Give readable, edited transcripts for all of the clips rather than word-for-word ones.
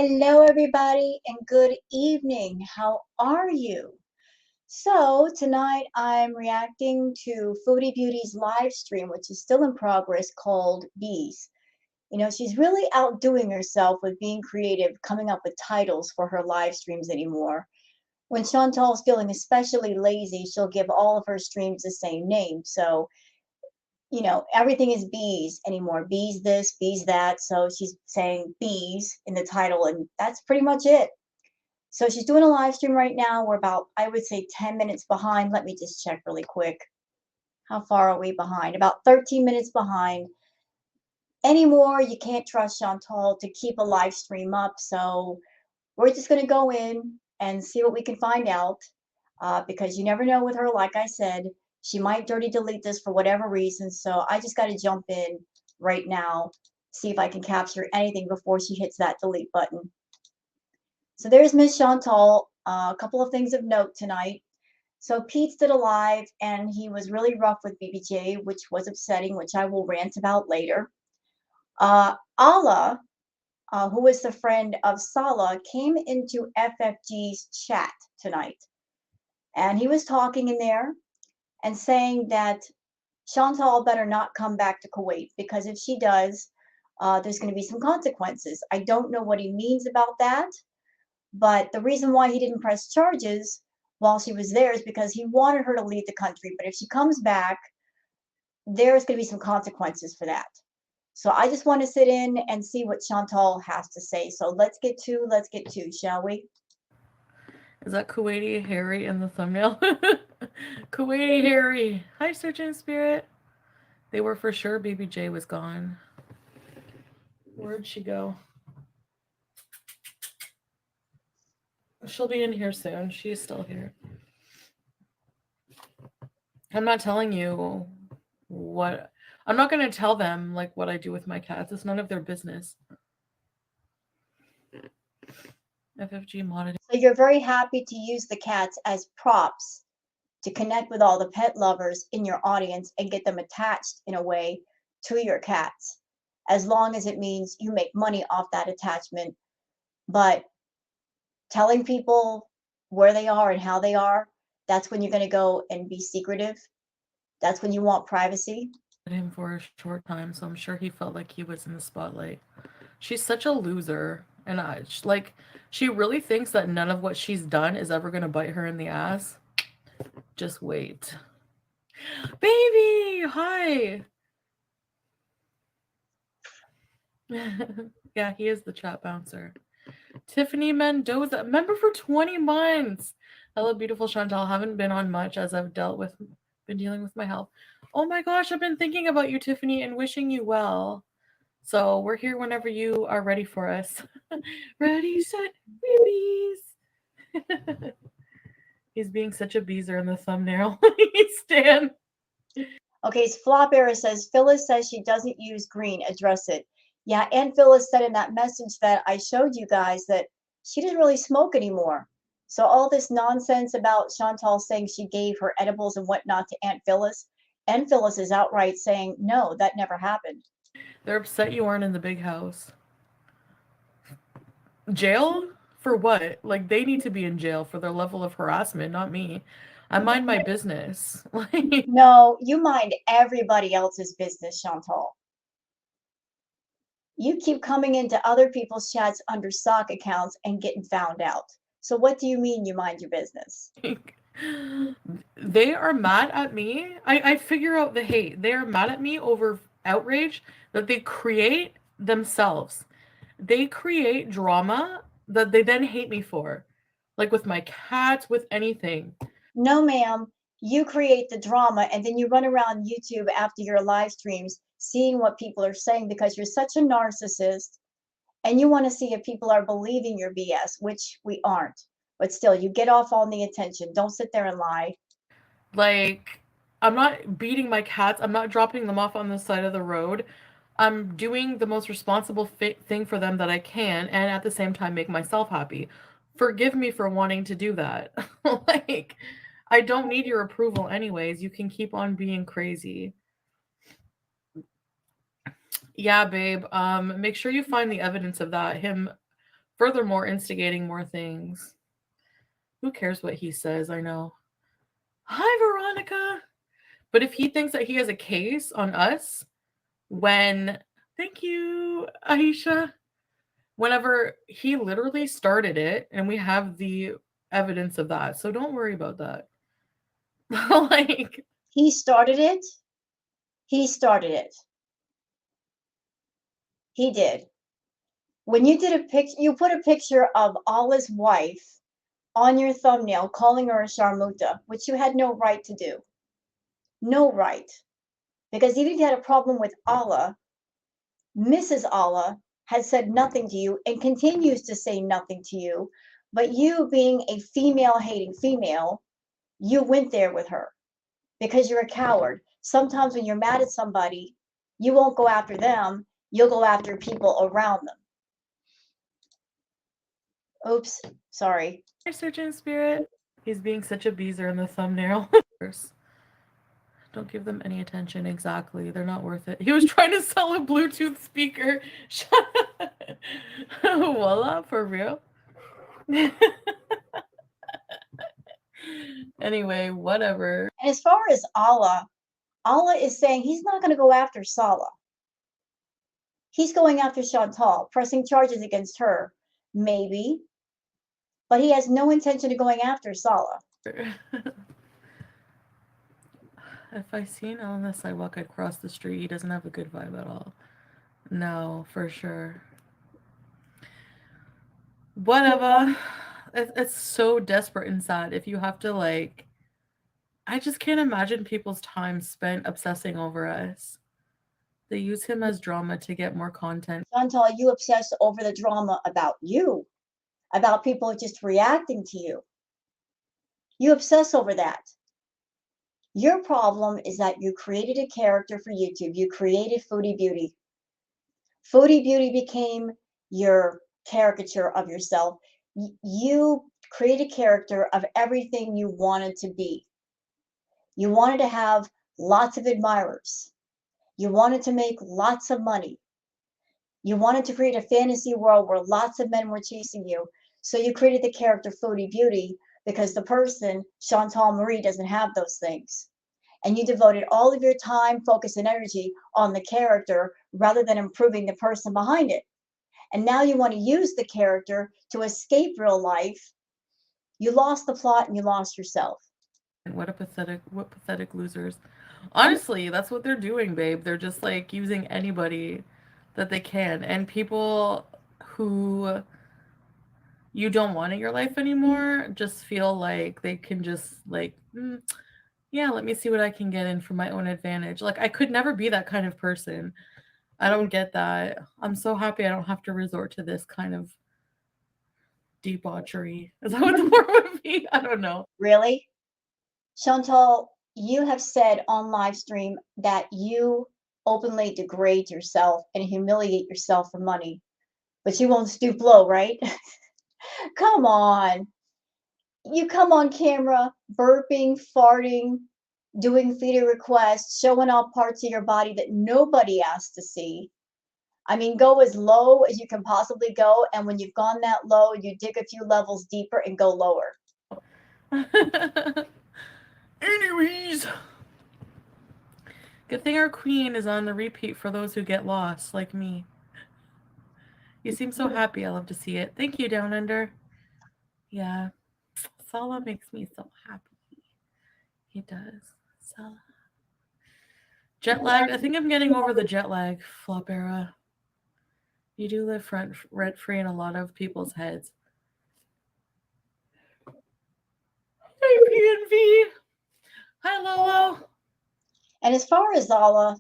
Hello, everybody, and good evening. How are you? So, tonight I'm reacting to Foodie Beauty's live stream, which is still in progress, called Beeze. She's really outdoing herself with being creative, coming up with titles for her live streams anymore. When Chantal's feeling especially lazy, she'll give all of her streams the same name. So, everything is bees anymore. Bees this, bees that. So she's saying bees in the title, and that's pretty much it. So she's doing a live stream right now. We're about, I would say, 10 minutes behind. Let me just check really quick. How far are we behind? About 13 minutes behind. Anymore, you can't trust Chantal to keep a live stream up. So we're just going to go in and see what we can find out because you never know with her. Like I said, she might dirty delete this for whatever reason. So I just got to jump in right now, see if I can capture anything before she hits that delete button. So there's Miss Chantal. A couple of things of note tonight. So Pete's did a live, and he was really rough with BBJ, which was upsetting, which I will rant about later. Allah, who is the friend of Salah, came into FFG's chat tonight. And he was talking in there and saying that Chantal better not come back to Kuwait because if she does, there's going to be some consequences. I don't know what he means about that. But the reason why he didn't press charges while she was there is because he wanted her to leave the country. But if she comes back, there's going to be some consequences for that. So I just want to sit in and see what Chantal has to say. So let's get to, shall we? Is that Kuwaiti Harry in the thumbnail? Kuwaiti Harry. Hi, Surgeon Spirit. They were for sure BBJ was gone. Where'd she go? She'll be in here soon. She's still here. I'm not telling you what. I'm not going to tell them like what I do with my cats. It's none of their business. FFG modded. So you're very happy to use the cats as props to connect with all the pet lovers in your audience and get them attached in a way to your cats, as long as it means you make money off that attachment. But telling people where they are and how they are, that's when you're going to go and be secretive. That's when you want privacy. Him for a short time, so I'm sure he felt like he was in the spotlight. She's such a loser, and she really thinks that none of what she's done is ever gonna bite her in the ass. Just wait, baby. Hi. Yeah, he is the chat bouncer. Tiffany Mendoza, member for 20 months. Hello, beautiful Chantal. Haven't been on much as I've been dealing with my health. Oh my gosh, I've been thinking about you, Tiffany, and wishing you well. So we're here whenever you are ready for us. Ready, set, release. He's being such a beezer in the thumbnail. Stan. Okay, so Flop Era says, Phyllis says she doesn't use green. Address it. Yeah, and Phyllis said in that message that I showed you guys that she doesn't really smoke anymore. So all this nonsense about Chantal saying she gave her edibles and whatnot to Aunt Phyllis is outright saying, no, that never happened. They're upset you aren't in the big house. Jail? For what? Like, they need to be in jail for their level of harassment, not me. I mind my business. Like, No, you mind everybody else's business, Chantal. You keep coming into other people's chats under sock accounts and getting found out. So what do you mean you mind your business? they are mad at me. I figure out the hate. They are mad at me over outrage that they create themselves. They create drama that they then hate me for. Like with my cats, with anything. No, ma'am. You create the drama and then you run around YouTube after your live streams seeing what people are saying because you're such a narcissist and you want to see if people are believing your BS, which we aren't. But still, you get off on the attention. Don't sit there and lie. Like, I'm not beating my cats. I'm not dropping them off on the side of the road. I'm doing the most responsible thing for them that I can, and at the same time make myself happy. Forgive me for wanting to do that. Like, I don't need your approval anyways. You can keep on being crazy. Yeah, babe. Make sure you find the evidence of that. Him Furthermore, instigating more things. Who cares what he says? I know. Hi, Veronica. But if he thinks that he has a case on us, when, thank you, Aisha, whenever he literally started it, and we have the evidence of that. So don't worry about that. Like, He started it. He started it. He did. When you did a picture, you put a picture of Allah's wife on your thumbnail, calling her a sharmuta, which you had no right to do. No right. Because even if you had a problem with Allah, Mrs. Allah has said nothing to you and continues to say nothing to you. But you, being a female hating female, you went there with her because you're a coward. Sometimes when you're mad at somebody, you won't go after them, you'll go after people around them. Oops, sorry. hi, Surgeon Spirit. He's being such a beezer in the thumbnail. Don't give them any attention. Exactly. They're not worth it. He was trying to sell a Bluetooth speaker. Voila, for real. Anyway, whatever. And as far as Allah, Allah is saying he's not going to go after Salah. He's going after Chantal, pressing charges against her, maybe, but he has no intention of going after Salah. If I see him on the sidewalk, I'd cross the street. He doesn't have a good vibe at all. No, for sure. Whatever. It's so desperate and sad if you have to, like, I just can't imagine people's time spent obsessing over us. They use him as drama to get more content. Chantal, you obsess over the drama about you, about people just reacting to you. You obsess over that. Your problem is that you created a character for YouTube. You created Foodie Beauty. Foodie Beauty became your caricature of yourself. You created a character of everything you wanted to be. You wanted to have lots of admirers. You wanted to make lots of money. You wanted to create a fantasy world where lots of men were chasing you. So you created the character Foodie Beauty because the person, Chantal Marie, doesn't have those things. And you devoted all of your time, focus, and energy on the character rather than improving the person behind it. And now you want to use the character to escape real life. You lost the plot and you lost yourself. What pathetic losers. Honestly, that's what they're doing, babe. They're just like using anybody that they can. And people who you don't want in your life anymore just feel like they can just like, yeah, let me see what I can get in for my own advantage. Like, I could never be that kind of person. I don't get that. I'm so happy I don't have to resort to this kind of debauchery. Is that what the word would be? I don't know. Really? Chantal, you have said on live stream that you openly degrade yourself and humiliate yourself for money, but you won't stoop low, right? Come on. You come on camera burping, farting, doing feeder requests, showing off parts of your body that nobody asked to see. I mean, go as low as you can possibly go. And when you've gone that low, you dig a few levels deeper and go lower. Anyways. Good thing our queen is on the repeat for those who get lost, like me. You seem so happy. I love to see it. Thank you, Down Under. Yeah. Sala makes me so happy. He does. Sala. Jet lag. I think I'm getting over the jet lag flop era. You do live rent free in a lot of people's heads. Hi, PNV. Hi, Lolo. And as far as Allah,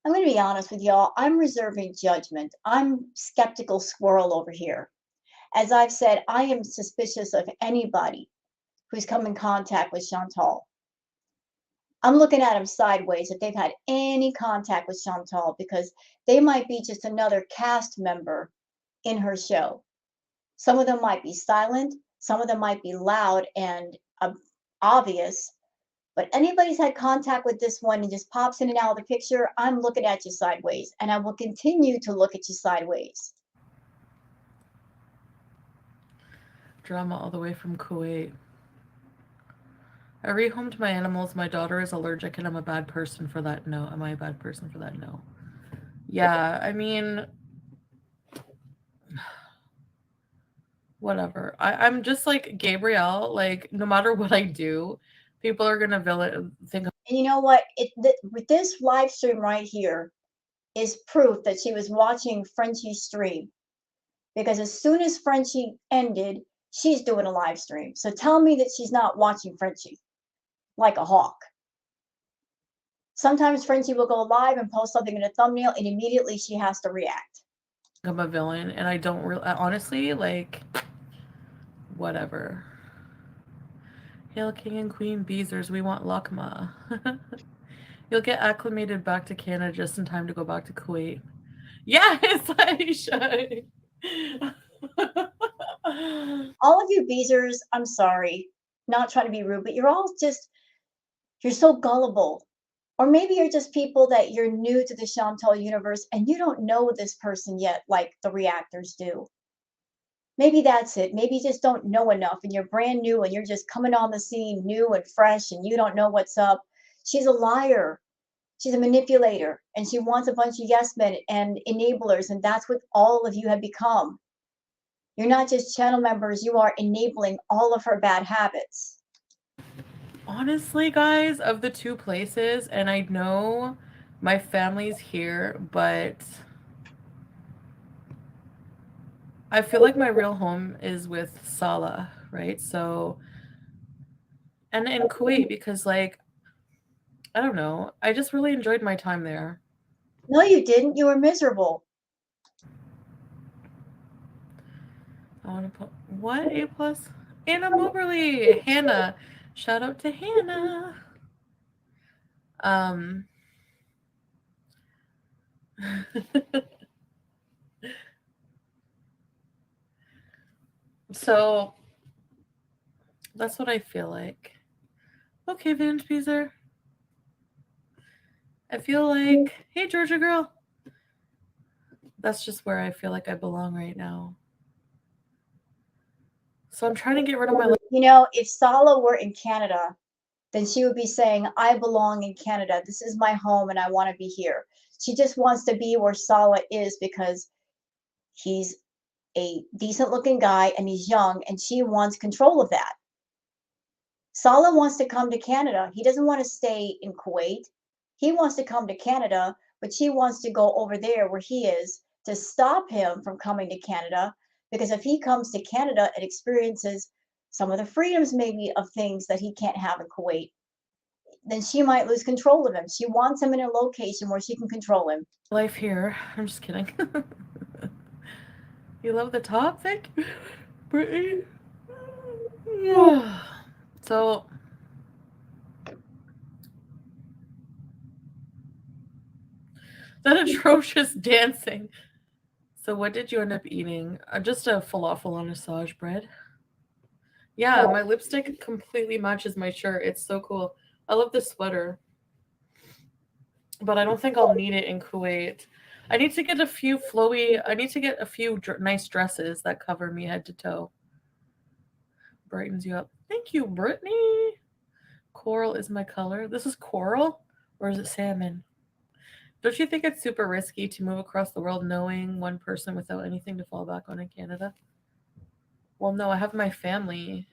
I'm going to be honest with y'all, I'm reserving judgment. I'm skeptical squirrel over here. As I've said, I am suspicious of anybody who's come in contact with Chantal. I'm looking at them sideways if they've had any contact with Chantal because they might be just another cast member in her show. Some of them might be silent, some of them might be loud and obvious, but anybody's had contact with this one and just pops in and out of the picture, I'm looking at you sideways, and I will continue to look at you sideways. Drama all the way from Kuwait. I rehomed my animals. My daughter is allergic, and I'm a bad person for that. No. Am I a bad person for that? No. Yeah, I mean, whatever. I'm just like Gabrielle. Like, no matter what I do, people are gonna think And you know what? With this live stream right here is proof that she was watching Frenchie's stream. Because as soon as Frenchie ended, she's doing a live stream. So tell me that she's not watching Frenchie like a hawk. Sometimes Frenchie will go live and post something in a thumbnail, and immediately she has to react. I'm a villain, and I don't really, honestly, like, whatever. Hail King and Queen Beezers, we want Lakma. You'll get acclimated back to Canada just in time to go back to Kuwait. Yes, I should. All of you Beezers, I'm sorry, not trying to be rude, but you're all just, you're so gullible. Or maybe you're just people that you're new to the Chantal universe and you don't know this person yet like the reactors do. Maybe that's it. Maybe you just don't know enough and you're brand new and you're just coming on the scene new and fresh and you don't know what's up. She's a liar. She's a manipulator and she wants a bunch of yes men and enablers, and that's what all of you have become. You're not just channel members, you are enabling all of her bad habits. Honestly, guys, of the two places, and I know my family's here, but I feel like my real home is with Salah, right? So, and in Kuwait, because, like, I don't know, I just really enjoyed my time there. No, you didn't. You were miserable. I want to put what A plus? Anna Moberly, Hannah. Shout out to Hannah. Um, so that's what I feel like. Okay, Vince Beezer. I feel like, hey, Georgia girl. That's just where I feel like I belong right now. So I'm trying to get rid of my. You know, if Sala were in Canada, then she would be saying, I belong in Canada. This is my home and I want to be here. She just wants to be where Sala is because he's a decent looking guy and he's young and she wants control of that. Sala wants to come to Canada. He doesn't want to stay in Kuwait. He wants to come to Canada, but she wants to go over there where he is to stop him from coming to Canada. Because if he comes to Canada and experiences some of the freedoms, maybe, of things that he can't have in Kuwait, then she might lose control of him. She wants him in a location where she can control him. Life here. I'm just kidding. You love the top? Thank you, Brittany. So, that atrocious dancing. So, what did you end up eating? Just a falafel on a Saj bread. Yeah, my lipstick completely matches my shirt. It's so cool. I love this sweater, but I don't think I'll need it in Kuwait. I need to get a few flowy. I need to get a few nice dresses that cover me head to toe. Brightens you up. Thank you, Brittany. Coral is my color. This is coral, or is it salmon? Don't you think it's super risky to move across the world knowing one person without anything to fall back on in Canada? Well, no, I have my family.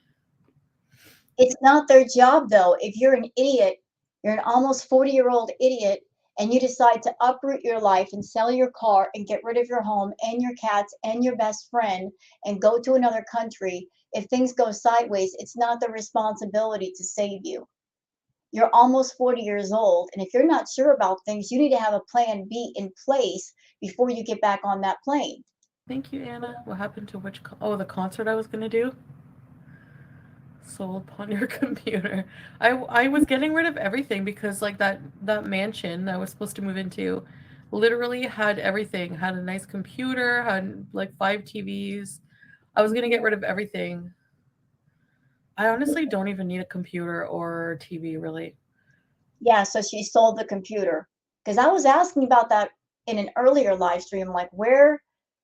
It's not their job, though. If you're an idiot, you're an almost 40-year-old idiot, and you decide to uproot your life and sell your car and get rid of your home and your cats and your best friend and go to another country, if things go sideways, it's not their responsibility to save you. You're almost 40 years old, and if you're not sure about things, you need to have a plan B in place before you get back on that plane. Thank you, Anna. What happened to which? Oh, the concert I was gonna do. Sold upon your computer. I was getting rid of everything because like that mansion I was supposed to move into, literally had everything. Had a nice computer. Had like 5 TVs. I was gonna get rid of everything. I honestly don't even need a computer or TV really. Yeah, so she sold the computer. Because I was asking about that in an earlier live stream, like, where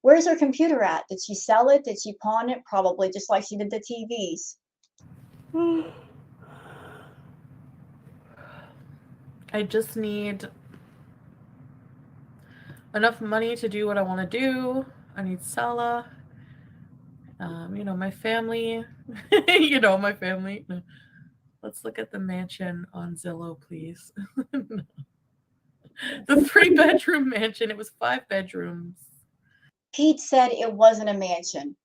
Where's her computer at? Did she sell it? Did she pawn it? Probably, just like she did the TVs. I just need enough money to do what I want to do. I need Sala. My family. My family. No. Let's look at the mansion on Zillow, please. The 3-bedroom mansion. It was 5 bedrooms. Pete said it wasn't a mansion.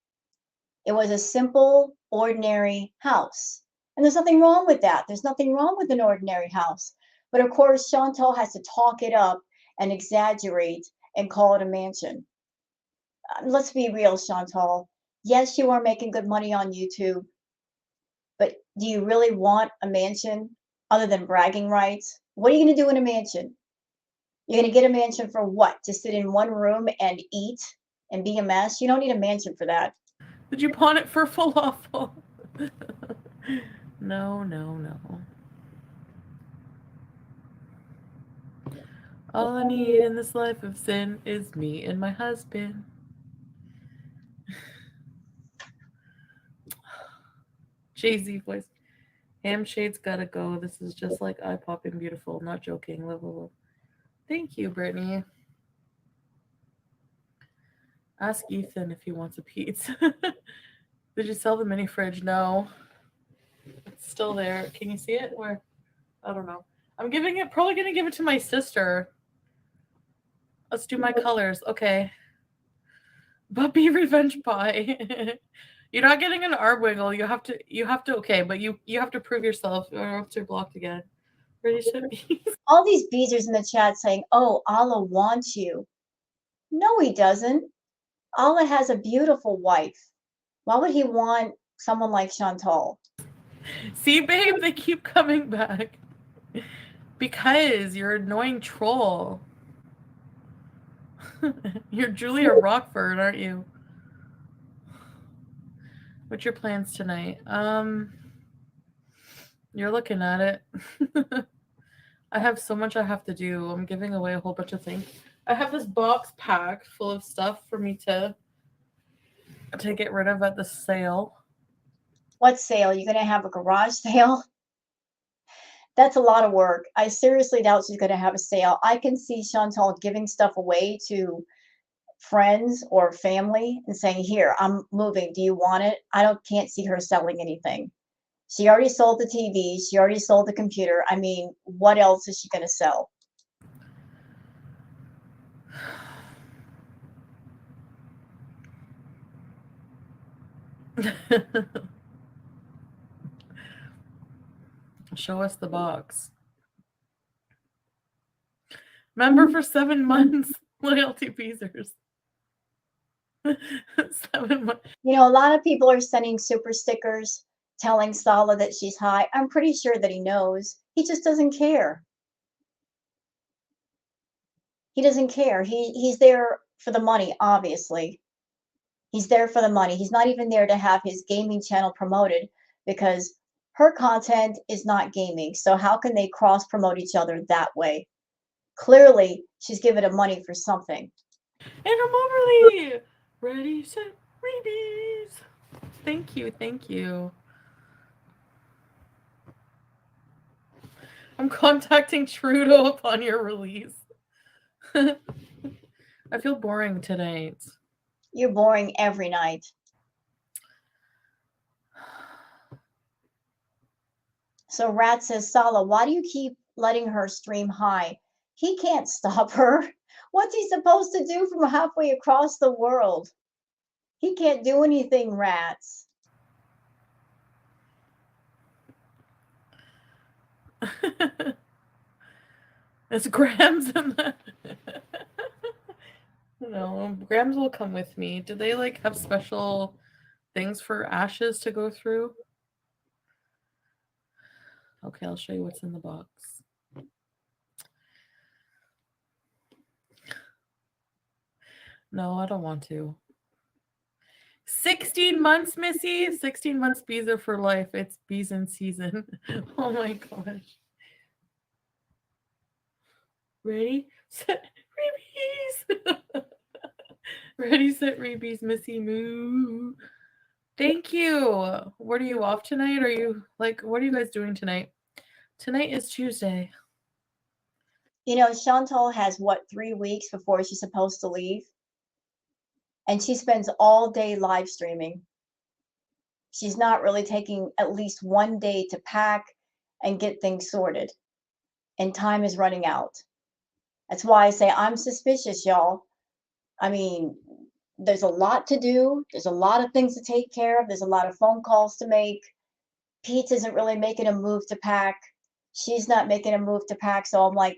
It was a simple, ordinary house. And there's nothing wrong with that. There's nothing wrong with an ordinary house. But of course, Chantal has to talk it up and exaggerate and call it a mansion. Let's be real, Chantal. Yes, you are making good money on YouTube, but do you really want a mansion other than bragging rights? What are you going to do in a mansion? You're going to get a mansion for what? To sit in one room and eat and be a mess? You don't need a mansion for that. Did you pawn it for falafel? No, no, no. All I need in this life of sin is me and my husband. Jay-Z voice. Ham shades gotta go. This is just like eye popping beautiful. Not joking. Love, love, love. Thank you, Brittany. Ask Ethan if he wants a pizza. Did you sell the mini fridge? No. It's still there. Can you see it? Where? I don't know. I'm giving it, probably gonna give it to my sister. Let's do my colors. Okay. Puppy revenge pie. You're not getting an arm wiggle. You have to okay, but you have to prove yourself or else you're blocked again. Ready to be. All these beezers in the chat saying, oh, Allah wants you. No, he doesn't. Allah has a beautiful wife. Why would he want someone like Chantal? See, babe, they keep coming back. Because you're an annoying troll. You're Julia Rockford, aren't you? What's your plans tonight? You're looking at it. I have so much I have to do. I'm giving away a whole bunch of things. I have this box packed full of stuff for me to get rid of at the sale. What sale? You gonna have a garage sale? That's a lot of work. I seriously doubt she's gonna have a sale. I can see Chantal giving stuff away to friends or family and saying, "Here, I'm moving. Do you want it?" Can't see her selling anything. She already sold the TV. She already sold the computer. I mean, what else is she gonna sell? Show us the box. Member for 7 months. Loyalty Beezers. 7 months. You know, a lot of people are sending super stickers telling Sala that she's high. I'm pretty sure that he knows. He just doesn't care. He doesn't care. He's there for the money, obviously. He's there for the money. He's not even there to have his gaming channel promoted because her content is not gaming. So how can they cross promote each other that way? Clearly, she's giving him money for something. And I'm overly ready, set, rebees. Thank you, thank you. I'm contacting Trudeau upon your release. I feel boring tonight. You're boring every night. So Rat says, Sala, why do you keep letting her stream high? He can't stop her. What's he supposed to do from halfway across the world? He can't do anything, Rats. It's Grams in the... No, Grams will come with me. Do they have special things for ashes to go through? Okay, I'll show you what's in the box. No, I don't want to. 16 months, Missy. 16 months Beezer for life. It's Beeze in season. Oh my gosh. Ready? Set, Beeze. Ready, set, rebees, Missy Moo. Thank you. What are you off tonight? Are you like, what are you guys doing tonight? Tonight is Tuesday. You know, Chantal has what, 3 weeks before she's supposed to leave? And she spends all day live streaming. She's not really taking at least one day to pack and get things sorted. And time is running out. That's why I say I'm suspicious, y'all. I mean, there's a lot to do. There's a lot of things to take care of. There's a lot of phone calls to make. Pete isn't really making a move to pack. She's not making a move to pack. So I'm like,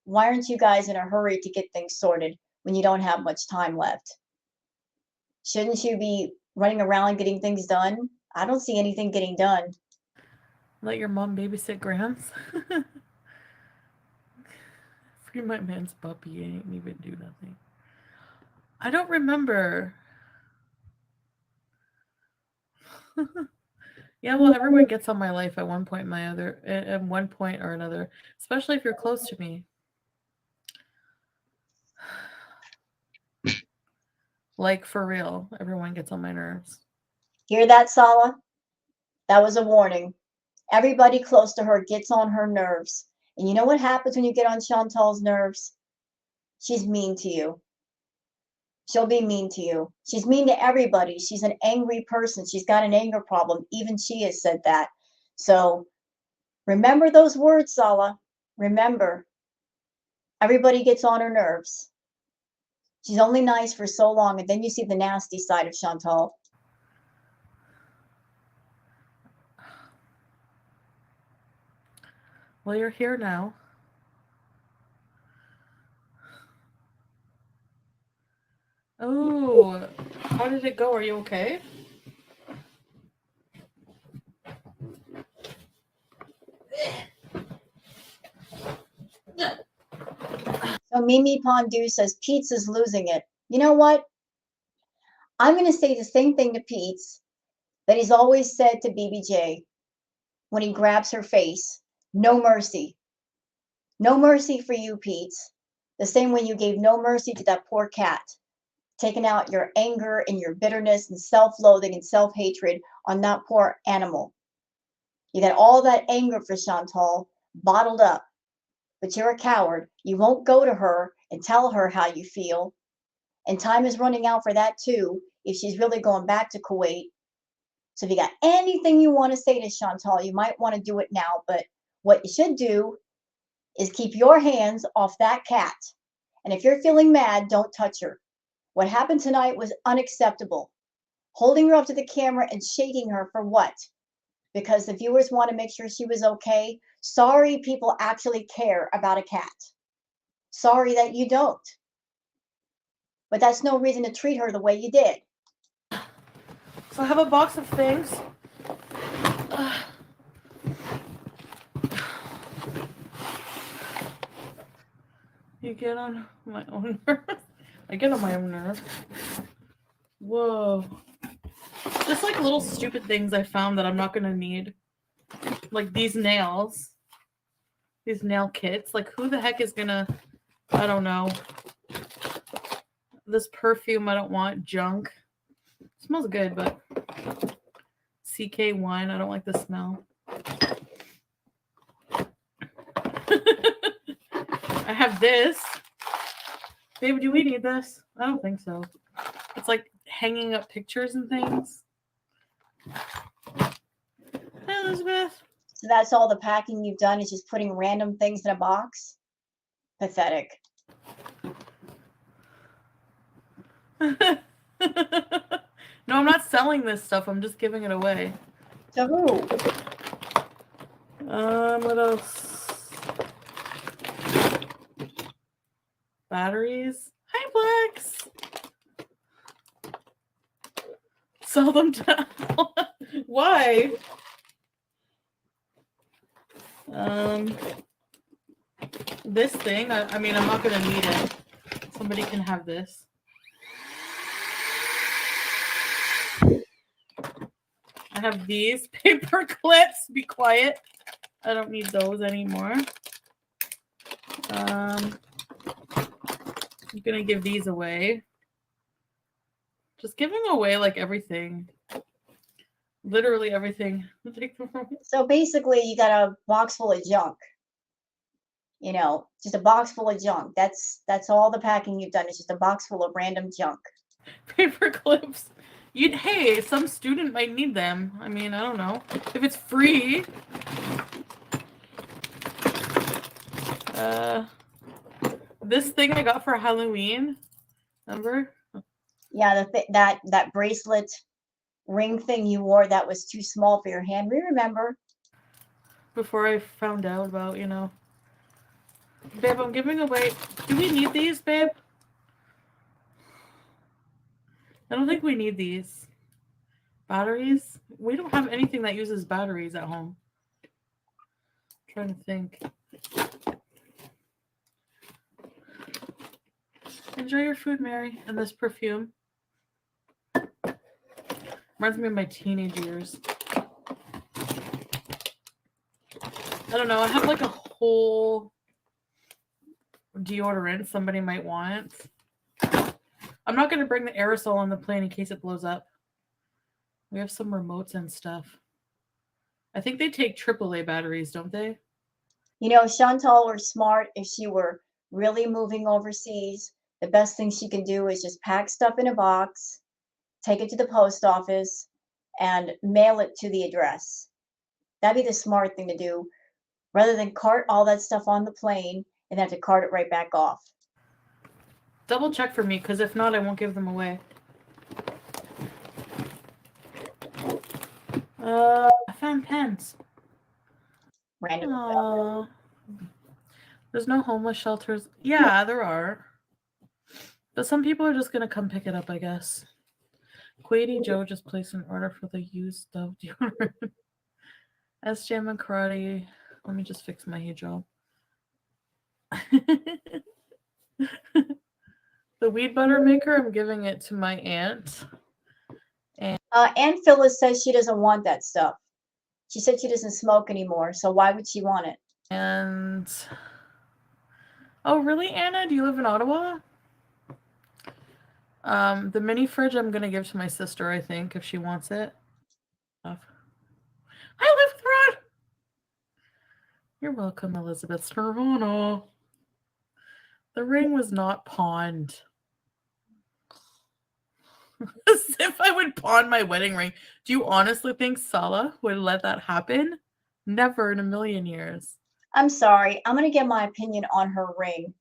why aren't you guys in a hurry to get things sorted when you don't have much time left? Shouldn't you be running around getting things done? I don't see anything getting done. Let your mom babysit Grams. Free my man's puppy. Ain't even do nothing. I don't remember. Yeah, well, everyone gets on my life at one point, my other, at one point or another, especially if you're close to me. Like for real, everyone gets on my nerves. Hear that, Sala? That was a warning. Everybody close to her gets on her nerves. And you know what happens when you get on Chantal's nerves? She's mean to you. She'll be mean to you. She's mean to everybody. She's an angry person. She's got an anger problem. Even she has said that. So remember those words, Sala. Remember, everybody gets on her nerves. She's only nice for so long, and then you see the nasty side of Chantal. Well, you're here now. Oh, how did it go? Are you okay? So Mimi Pondu says Pete's losing it. You know what? I'm going to say the same thing to Pete's that he's always said to BBJ when he grabs her face. No mercy. No mercy for you, Pete's. The same way you gave no mercy to that poor cat, taking out your anger and your bitterness and self-loathing and self-hatred on that poor animal. You got all that anger for Chantal bottled up, but you're a coward. You won't go to her and tell her how you feel. And time is running out for that too, if she's really going back to Kuwait. So if you got anything you want to say to Chantal, you might want to do it now. But what you should do is keep your hands off that cat. And if you're feeling mad, don't touch her. What happened tonight was unacceptable. Holding her up to the camera and shaking her for what? Because the viewers want to make sure she was okay. Sorry, people actually care about a cat. Sorry that you don't. But that's no reason to treat her the way you did. So I have a box of things. You get on my own nerves. I get on my own nerves. Whoa. Just like little stupid things I found that I'm not gonna need. Like these nails. These nail kits. Like who the heck is gonna, I don't know. This perfume I don't want. Junk. It smells good, but CK1, I don't like the smell. I have this. Babe, do we need this? I don't think so. It's like hanging up pictures and things. Hey, Elizabeth. So that's all the packing you've done is just putting random things in a box? Pathetic. No, I'm not selling this stuff. I'm just giving it away. To who? What else? Batteries. Hi, Plex. Sell them down. Why? This thing. I mean, I'm not gonna need it. Somebody can have this. I have these paper clips. Be quiet. I don't need those anymore. I'm gonna give these away. Just giving away like everything. Literally everything. So basically, you got a box full of junk. Just a box full of junk. That's all the packing you've done. Is just a box full of random junk. Paper clips. Hey, some student might need them. I mean, I don't know. If it's free. This thing I got for Halloween. Remember? Yeah, that bracelet ring thing you wore that was too small for your hand. We remember. Before I found out about, Babe, I'm giving away. Do we need these, babe? I don't think we need these. Batteries? We don't have anything that uses batteries at home. I'm trying to think. Enjoy your food, Mary, and this perfume. Reminds me of my teenage years. I don't know. I have like a whole deodorant somebody might want. I'm not going to bring the aerosol on the plane in case it blows up. We have some remotes and stuff. I think they take AAA batteries, don't they? Chantal were smart. If she were really moving overseas, the best thing she can do is just pack stuff in a box, take it to the post office, and mail it to the address. That'd be the smart thing to do, rather than cart all that stuff on the plane and have to cart it right back off. Double check for me, because if not, I won't give them away. I found pens. Random. There's no homeless shelters. Yeah, there are. But some people are just going to come pick it up, I guess. Quady Joe just placed an order for the used Dove deodorant. SJM and Karate. Let me just fix my hijab. The weed butter maker, I'm giving it to my aunt. And Aunt Phyllis says she doesn't want that stuff. She said she doesn't smoke anymore, so why would she want it? And oh, really, Anna? Do you live in Ottawa? The mini fridge I'm gonna give to my sister, I think, if she wants it. I live through. You're welcome, Elizabeth Serrano. The ring was not pawned. As if I would pawn my wedding ring. Do you honestly think Salah would let that happen? Never in a million years. I'm sorry. I'm going to give my opinion on her ring.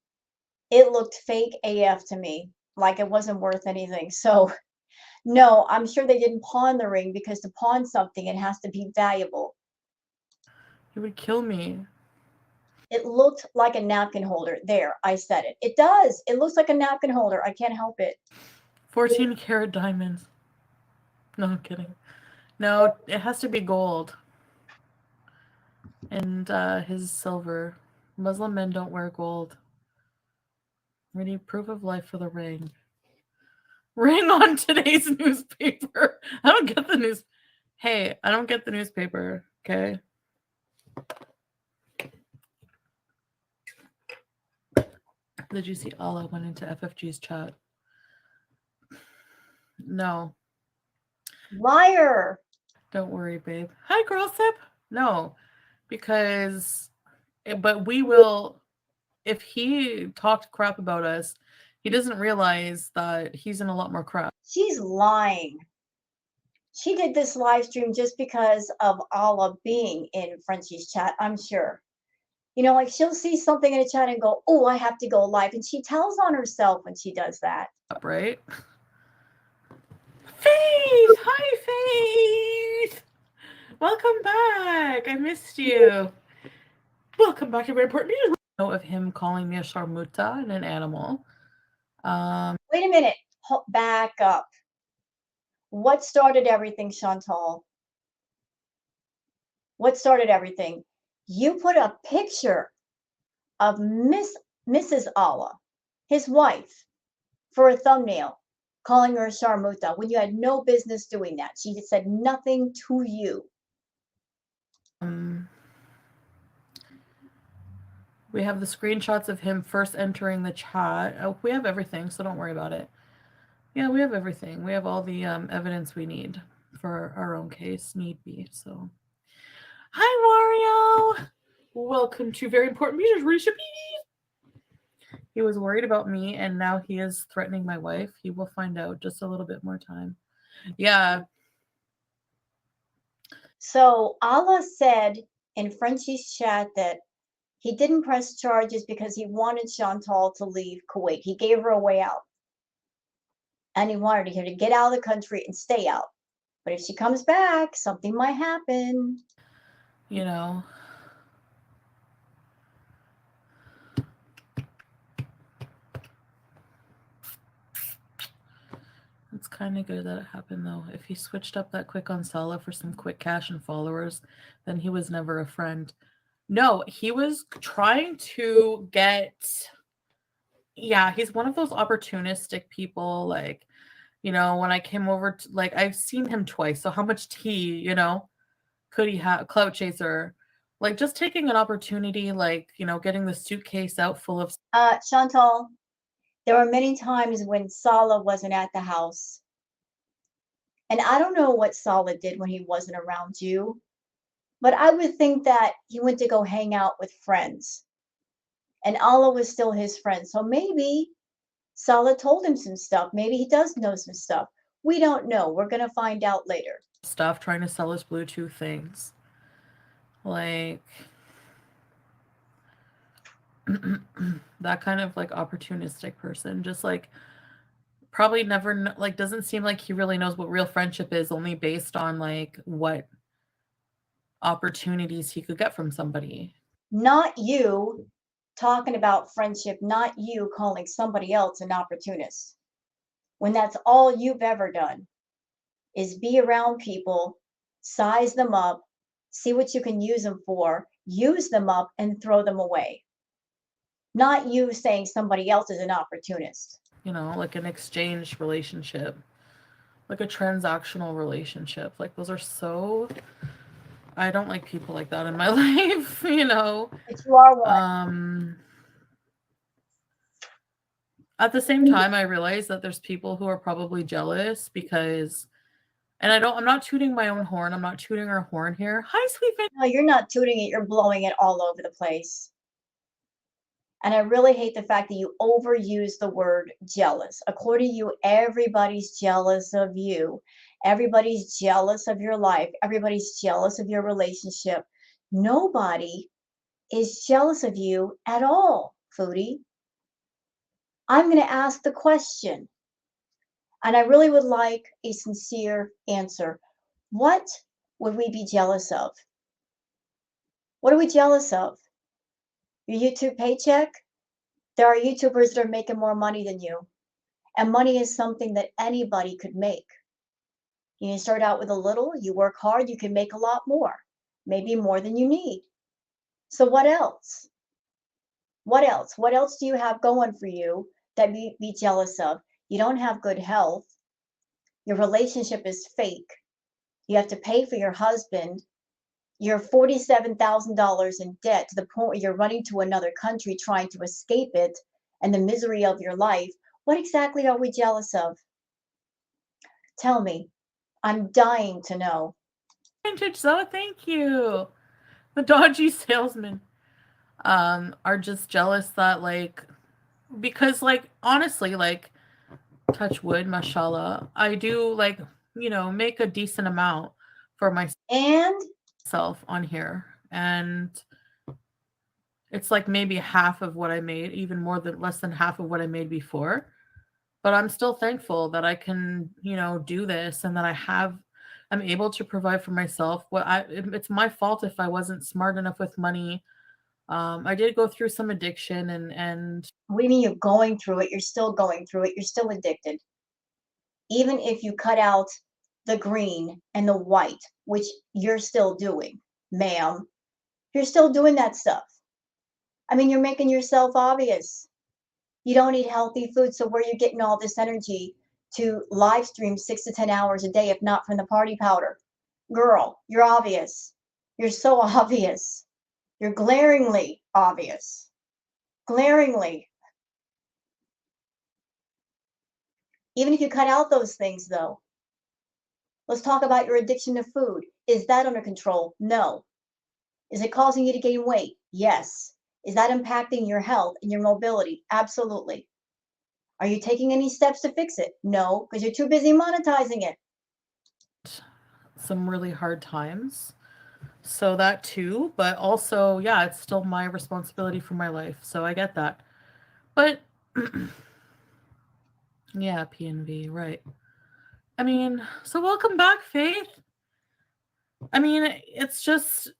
It looked fake AF to me, like it wasn't worth anything. So, no, I'm sure they didn't pawn the ring, because to pawn something, it has to be valuable. He would kill me. It looked like a napkin holder. There, I said it. It does. It looks like a napkin holder. I can't help it. 14 karat diamonds. No, I'm kidding. No, it has to be gold. And his silver. Muslim men don't wear gold. We need proof of life for the ring. Ring on today's newspaper. I don't get the news. Hey, I don't get the newspaper. Okay. Did you see Allah went into FFG's chat? No. Liar. Don't worry, babe. Hi, girl sip. No, because, but we will, if he talked crap about us, he doesn't realize that he's in a lot more crap. She's lying. She did this live stream just because of Allah being in Frenchie's chat, I'm sure. Like she'll see something in a chat and go, oh, I have to go live. And she tells on herself when she does that. Right? Faith! Hi, Faith! Welcome back. I missed you. Welcome back to Very Important News. Of him calling me a sharmuta and an animal. Wait a minute. Back up. What started everything, Chantal? What started everything? You put a picture of Mrs. Allah, his wife, for a thumbnail, calling her a sharmuta when you had no business doing that. She said nothing to you. We have the screenshots of him first entering the chat. Oh, we have everything, so don't worry about it. Yeah, we have everything. We have all the evidence we need for our own case, need be. So, hi, Mario. Welcome to Very Important Music Recipe. He was worried about me, and now he is threatening my wife. He will find out just a little bit more time. Yeah, So Allah said in Frenchie's chat that he didn't press charges because he wanted Chantal to leave Kuwait. He gave her a way out. And he wanted her to get out of the country and stay out. But if she comes back, something might happen. you know, it's kind of good that it happened though. If he switched up that quick on Sala for some quick cash and followers, then he was never a friend. No, he was trying to get. Yeah, he's one of those opportunistic people. Like, when I came over to, like, I've seen him twice. So how much tea, could he have? Clout chaser. Like, just taking an opportunity, like, getting the suitcase out full of Chantal, there were many times when Salah wasn't at the house. And I don't know what Salah did when he wasn't around you, but I would think that he went to go hang out with friends. And Allah was still his friend. So maybe Salah told him some stuff. Maybe he does know some stuff. We don't know. We're going to find out later. stuff trying to sell us Bluetooth things. Like, that kind of like opportunistic person. Just like, probably never, like, doesn't seem like he really knows what real friendship is, only based on like what opportunities he could get from somebody. Not you talking about friendship, not you calling somebody else an opportunist when that's all you've ever done is be around people, size them up, see what you can use them for, use them up, and throw them away. Not you saying somebody else is an opportunist. Like an exchange relationship, like a transactional relationship. Like, those are so. I don't like people like that in my life. But you are one. Um, at the same time, I realize that there's people who are probably jealous because, and I'm not tooting my own horn. I'm not tooting our horn here. Hi, sweet No, you're not tooting it, you're blowing it all over the place. And I really hate the fact that you overuse the word jealous. According to you, everybody's jealous of you. Everybody's jealous of your life. Everybody's jealous of your relationship. Nobody is jealous of you at all, Foodie. I'm going to ask the question, and I really would like a sincere answer. What would we be jealous of? What are we jealous of? Your YouTube paycheck? There are YouTubers that are making more money than you. And money is something that anybody could make. You start out with a little, you work hard, you can make a lot more, maybe more than you need. So what else? What else? What else do you have going for you that you'd be jealous of? You don't have good health. Your relationship is fake. You have to pay for your husband. You're $47,000 in debt to the point where you're running to another country trying to escape it and the misery of your life. What exactly are we jealous of? Tell me. I'm dying to know. vintage. So thank you. The dodgy salesmen are just jealous that, like, because, like, honestly, like, touch wood, mashallah, I do, like, make a decent amount for And myself on here. And it's like maybe half of what I made, even less than half of what I made before. But I'm still thankful that I can, do this, and that I'm able to provide for myself. It's my fault if I wasn't smart enough with money. I did go through some addiction, and what do you mean you're going through it? You're still going through it. You're still addicted. Even if you cut out the green and the white, which you're still doing, ma'am, you're still doing that stuff. I mean, you're making yourself obvious. You don't eat healthy food, so where are you getting all this energy to live stream 6 to 10 hours a day, if not from the party powder? Girl, you're obvious. You're so obvious. You're glaringly obvious. Glaringly. Even if you cut out those things, though, let's talk about your addiction to food. Is that under control? No. Is it causing you to gain weight? Yes. Is that impacting your health and your mobility? Absolutely. Are you taking any steps to fix it? No, because you're too busy monetizing it. Some really hard times. So that too, but also, yeah, it's still my responsibility for my life. So I get that. But yeah, PNV, right. I mean, so welcome back, Faith. I mean, it's just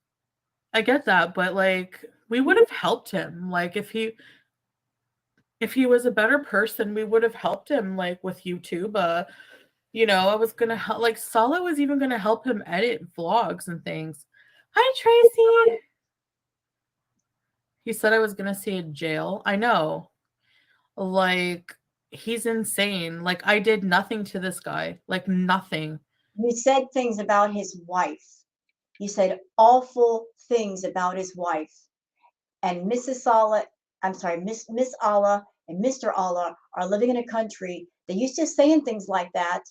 I get that, but like we would have helped him. Like if he was a better person, we would have helped him like with YouTube. I was gonna help like Sala was even gonna help him edit vlogs and things. Hi Tracy. He said I was gonna see a jail. I know. Like he's insane. Like I did nothing to this guy. Like nothing. You said things about his wife. You said awful things about his wife. And Mrs. Sala, I'm sorry, Miss Allah and Mr. Allah are living in a country that used to saying things like that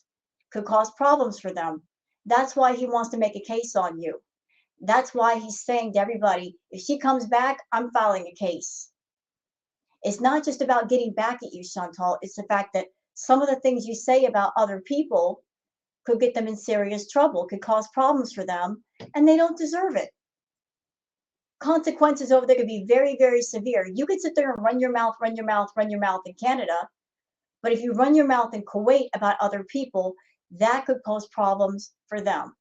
could cause problems for them. That's why he wants to make a case on you. That's why he's saying to everybody, if she comes back, I'm filing a case. It's not just about getting back at you, Chantal. It's the fact that some of the things you say about other people could get them in serious trouble, could cause problems for them, and they don't deserve it. Consequences over there could be very, very severe. You could sit there and run your mouth, run your mouth, run your mouth in Canada, but if you run your mouth in Kuwait about other people, that could pose problems for them.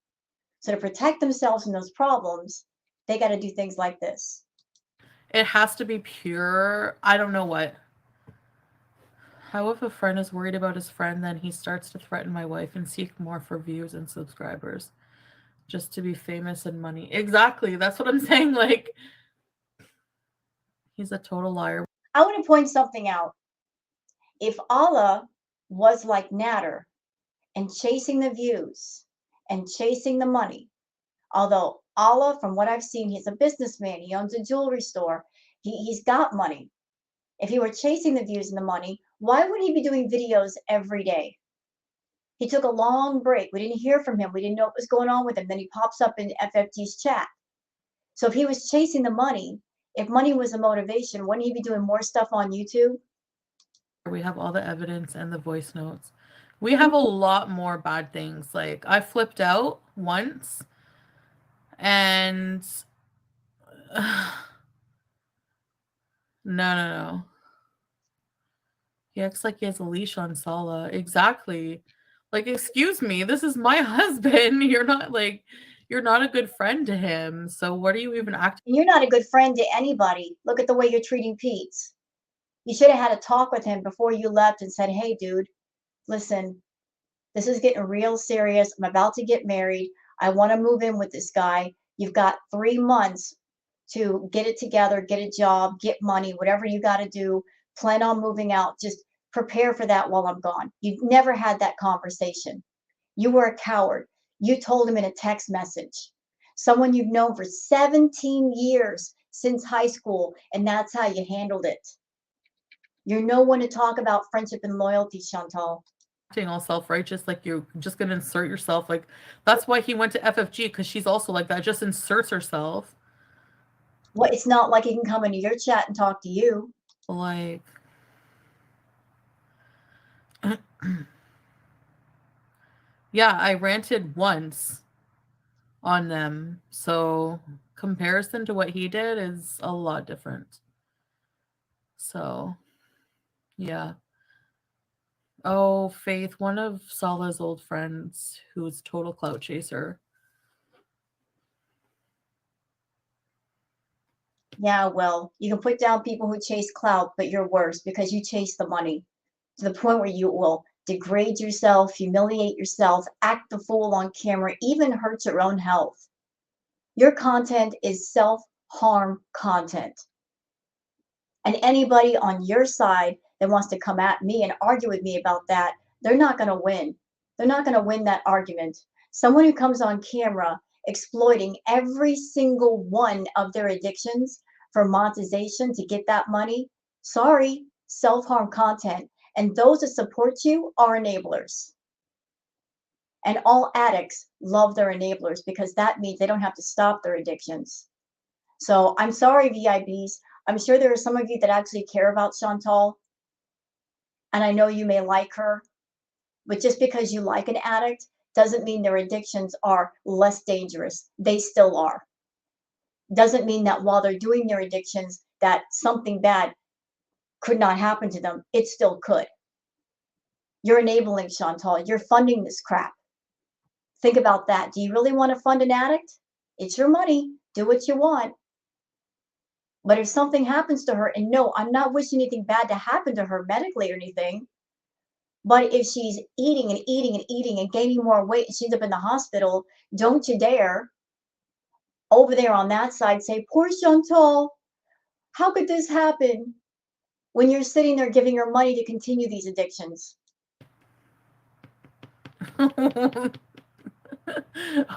So to protect themselves from those problems, they got to do things like this. It has to be pure. I don't know what. How if a friend is worried about his friend, then he starts to threaten my wife and seek more for views and subscribers just to be famous and money. Exactly. That's what I'm saying. Like, he's a total liar. I want to point something out. If Allah was like Natter and chasing the views and chasing the money, although Allah, from what I've seen, he's a businessman, he owns a jewelry store, he's got money. If he were chasing the views and the money, why would he be doing videos every day? He took a long break. We didn't hear from him. We didn't know what was going on with him. Then he pops up in FFT's chat. So if he was chasing the money, if money was a motivation, wouldn't he be doing more stuff on YouTube? We have all the evidence and the voice notes. We have a lot more bad things. Like, I flipped out once and no, no, no. He acts like he has a leash on Sala. Exactly. Like, excuse me, this is my husband. You're not a good friend to him. So what are you even acting? And you're not a good friend to anybody. Look at the way you're treating Pete. You should have had a talk with him before you left and said, hey, dude, listen, this is getting real serious. I'm about to get married. I want to move in with this guy. You've got 3 months to get it together, get a job, get money, whatever you got to do. Plan on moving out. Just prepare for that while I'm gone. You never had that conversation. You were a coward. You told him in a text message. Someone you've known for 17 years since high school, and that's how you handled it. You're no one to talk about friendship and loyalty, Chantal. All self-righteous, like you're just gonna insert yourself. Like that's why he went to FFG, because she's also like that, just inserts herself. Well, it's not like he can come into your chat and talk to you. Like yeah, I ranted once on them. So comparison to what he did is a lot different. So yeah. Oh, Faith, one of Sala's old friends who's total clout chaser. Yeah, well, you can put down people who chase clout, but you're worse because you chase the money to the point where you will degrade yourself, humiliate yourself, act the fool on camera, even hurt your own health. Your content is self harm content. And anybody on your side that wants to come at me and argue with me about that, they're not going to win. They're not going to win that argument. Someone who comes on camera exploiting every single one of their addictions for monetization to get that money, sorry, self harm content. And those that support you are enablers. And all addicts love their enablers because that means they don't have to stop their addictions. So I'm sorry, VIBs. I'm sure there are some of you that actually care about Chantal, and I know you may like her, but just because you like an addict doesn't mean their addictions are less dangerous. They still are. Doesn't mean that while they're doing their addictions, that something bad could not happen to them. It still could. You're enabling Chantal. You're funding this crap. Think about that. Do you really want to fund an addict? It's your money. Do what you want. But if something happens to her, and no, I'm not wishing anything bad to happen to her medically or anything, but if she's eating and eating and eating and gaining more weight and she ends up in the hospital, don't you dare over there on that side say, poor Chantal, how could this happen? When you're sitting there giving her money to continue these addictions.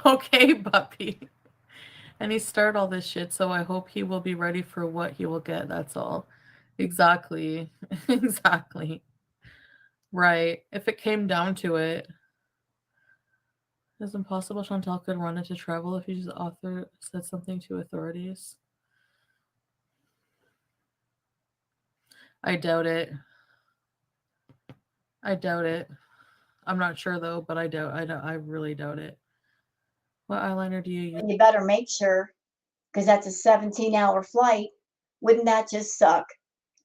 Okay, puppy. And he started all this shit, so I hope he will be ready for what he will get. That's all. Exactly. Exactly. Right. If it came down to it, it's impossible Chantal could run into trouble if his author said something to authorities. I doubt it. I doubt it. I'm not sure though, but I really doubt it. What eyeliner do you use? And you better make sure, because that's a 17-hour flight. Wouldn't that just suck?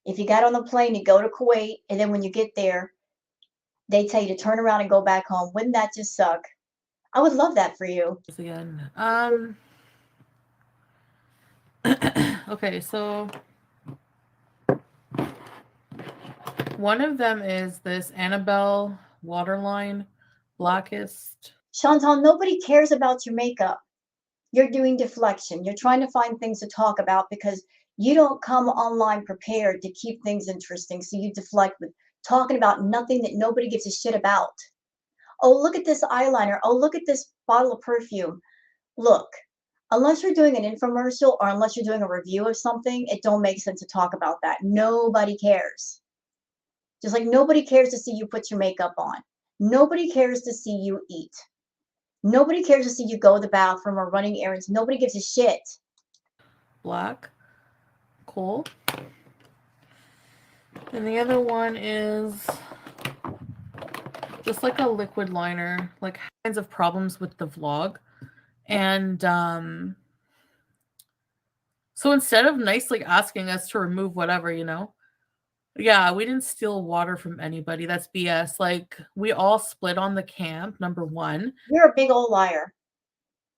If you got on the plane to go to Kuwait, and then when you get there, they tell you to turn around and go back home. Wouldn't that just suck? I would love that for you. Again. Okay, so one of them is this Annabelle Waterline Blackest. Chantal, nobody cares about your makeup. You're doing deflection. You're trying to find things to talk about because you don't come online prepared to keep things interesting. So you deflect with talking about nothing that nobody gives a shit about. Oh, look at this eyeliner. Oh, look at this bottle of perfume. Look, unless you're doing an infomercial or unless you're doing a review of something, it don't make sense to talk about that. Nobody cares. Just like nobody cares to see you put your makeup on. Nobody cares to see you eat. Nobody cares to see you go to the bathroom or running errands. Nobody gives a shit. Black. Cool. And the other one is just like a liquid liner, like kinds of problems with the vlog. And so instead of nicely asking us to remove whatever, yeah, we didn't steal water from anybody. That's BS. Like, we all split on the camp, number one. You're a big old liar.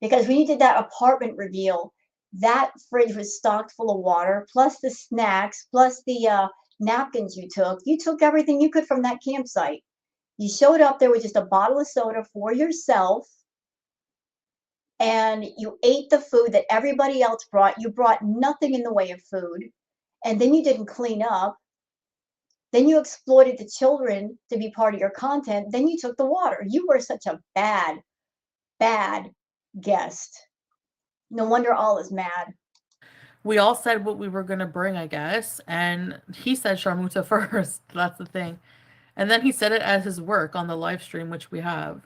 Because when you did that apartment reveal, that fridge was stocked full of water, plus the snacks, plus the napkins you took. You took everything you could from that campsite. You showed up there with just a bottle of soda for yourself, and you ate the food that everybody else brought. You brought nothing in the way of food, and then you didn't clean up. Then you exploited the children to be part of your content. Then you took the water. You were such a bad, bad guest. No wonder all is mad. We all said what we were going to bring, I guess. And he said Sharmuta first. That's the thing. And then he said it as his work on the live stream, which we have,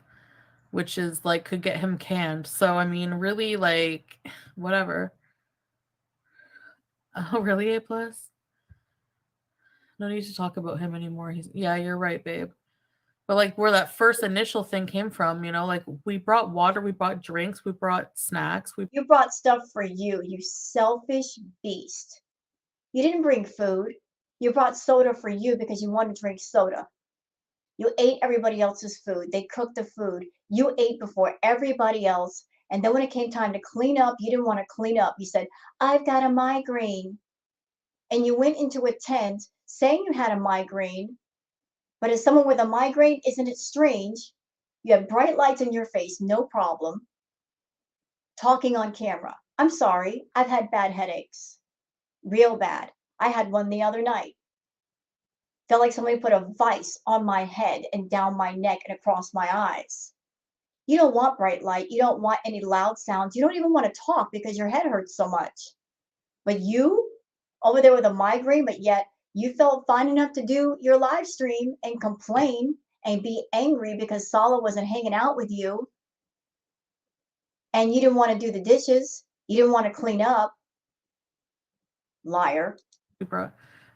which is like could get him canned. So, I mean, really, like, whatever. Oh, really, A plus? No need to talk about him anymore. Yeah, you're right, babe. But like where that first initial thing came from, like we brought water, we brought drinks, we brought snacks. You brought stuff for you, you selfish beast. You didn't bring food. You brought soda for you because you wanted to drink soda. You ate everybody else's food. They cooked the food. You ate before everybody else. And then when it came time to clean up, you didn't want to clean up. You said, I've got a migraine. And you went into a tent saying you had a migraine. But as someone with a migraine, isn't it strange? You have bright lights in your face, no problem, talking on camera. I'm sorry, I've had bad headaches. Real bad. I had one the other night. Felt like somebody put a vice on my head and down my neck and across my eyes. You don't want bright light. You don't want any loud sounds. You don't even want to talk because your head hurts so much. But you over there with a migraine, but yet You felt fine enough to do your live stream and complain and be angry because Sala wasn't hanging out with you and you didn't want to do the dishes. You didn't want to clean up. Liar. Bro,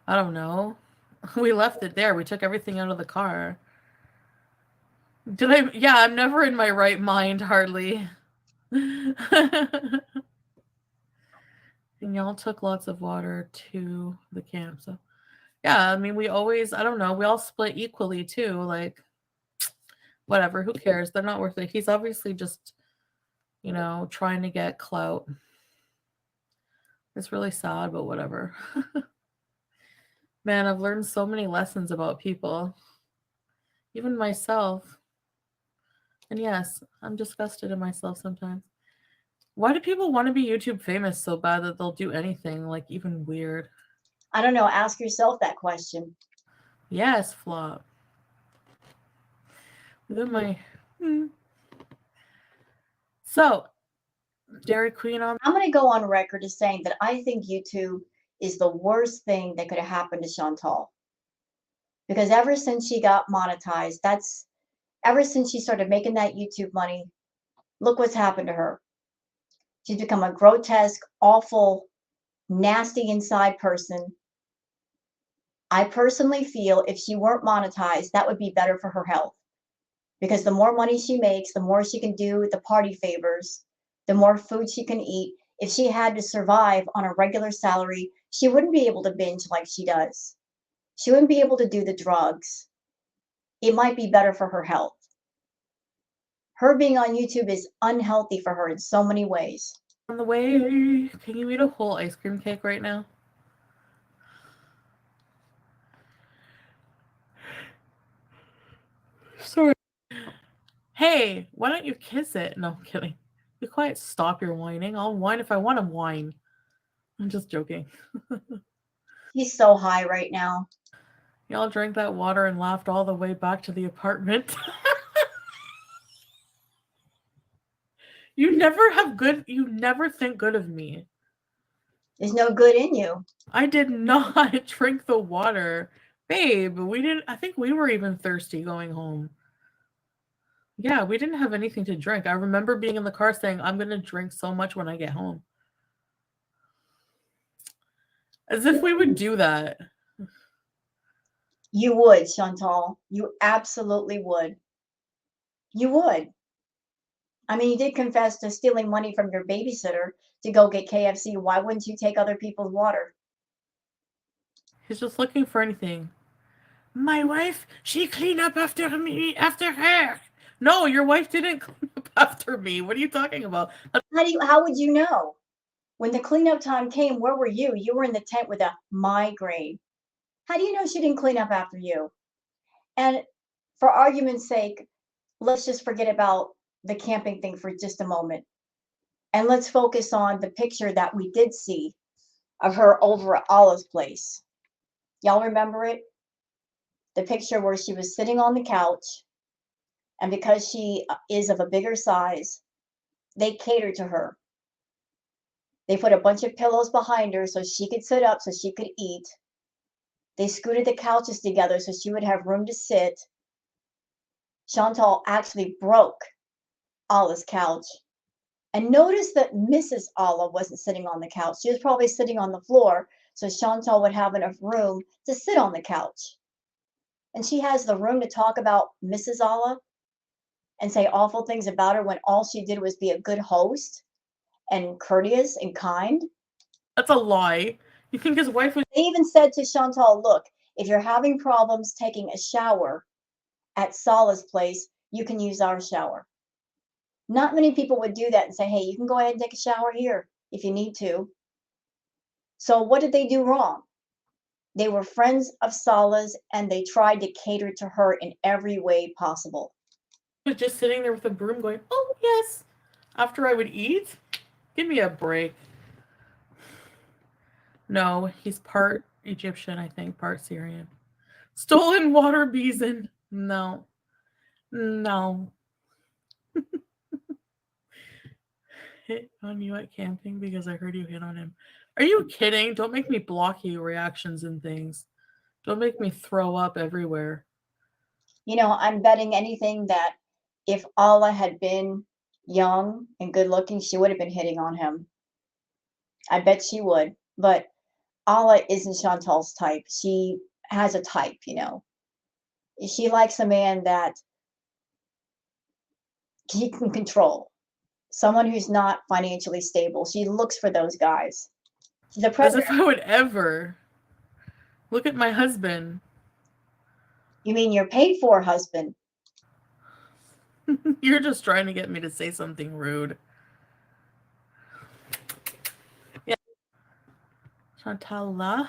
I don't know. We left it there. We took everything out of the car. Did I? Yeah, I'm never in my right mind, hardly. And y'all took lots of water to the camp. So, yeah, I mean, we always, I don't know, we all split equally too. Like, whatever, who cares? They're not worth it. He's obviously just, trying to get clout. It's really sad, but whatever. Man, I've learned so many lessons about people, even myself. And yes, I'm disgusted in myself sometimes. Why do people want to be YouTube famous so bad that they'll do anything, like even weird? I don't know. Ask yourself that question. Yes, flop. Look at my. Hmm. So, Dairy Queen on. I'm going to go on record as saying that I think YouTube is the worst thing that could have happened to Chantal. Because ever since she got monetized, ever since she started making that YouTube money, look what's happened to her. She's become a grotesque, awful, nasty inside person. I personally feel if she weren't monetized, that would be better for her health. Because the more money she makes, the more she can do the party favors, the more food she can eat. If she had to survive on a regular salary, she wouldn't be able to binge like she does. She wouldn't be able to do the drugs. It might be better for her health. Her being on YouTube is unhealthy for her in so many ways. On the way. Can you eat a whole ice cream cake right now? Sorry. Hey, why don't you kiss it? No, I'm kidding. Be quiet. Stop your whining. I'll whine if I want to whine. I'm just joking. He's so high right now. Y'all drank that water and laughed all the way back to the apartment. You never think good of me. There's no good in you. I did not drink the water. Babe, we didn't, I think we were even thirsty going home. Yeah, we didn't have anything to drink. I remember being in the car saying, I'm going to drink so much when I get home. As if we would do that. You would, Chantal. You absolutely would. You would. I mean, you did confess to stealing money from your babysitter to go get KFC. Why wouldn't you take other people's water? He's just looking for anything. My wife, she cleaned up after me, after her. No, your wife didn't clean up after me. What are you talking about? How would you know? When the cleanup time came, where were you? You were in the tent with a migraine. How do you know she didn't clean up after you? And for argument's sake, let's just forget about the camping thing for just a moment. And let's focus on the picture that we did see of her over at Olive's place. Y'all remember it? The picture where she was sitting on the couch, and because she is of a bigger size, they catered to her. They put a bunch of pillows behind her so she could sit up so she could eat. They scooted the couches together so she would have room to sit. Chantal actually broke Allah's couch. And notice that Mrs. Allah wasn't sitting on the couch. She was probably sitting on the floor so Chantal would have enough room to sit on the couch. And she has the room to talk about Mrs. Allah and say awful things about her when all she did was be a good host and courteous and kind. That's a lie. You think his wife was. They even said to Chantal, look, if you're having problems taking a shower at Salah's place, you can use our shower. Not many people would do that and say, hey, you can go ahead and take a shower here if you need to. So what did they do wrong? They were friends of Salah's and they tried to cater to her in every way possible. Was just sitting there with a broom going, oh, yes, after I would eat? Give me a break. No, he's part Egyptian, I think, part Syrian. Stolen water, Beeze. No. No. Hit on you at camping because I heard you hit on him. Are you kidding? Don't make me block you reactions and things. Don't make me throw up everywhere. You know, I'm betting anything that if Allah had been young and good looking, she would have been hitting on him. I bet she would. But Allah isn't Chantal's type. She has a type, you know. She likes a man that he can control, someone who's not financially stable. She looks for those guys. She's a As if predator. I would ever. Look at my husband. You mean your paid for husband? You're just trying to get me to say something rude. Yeah, Chantala.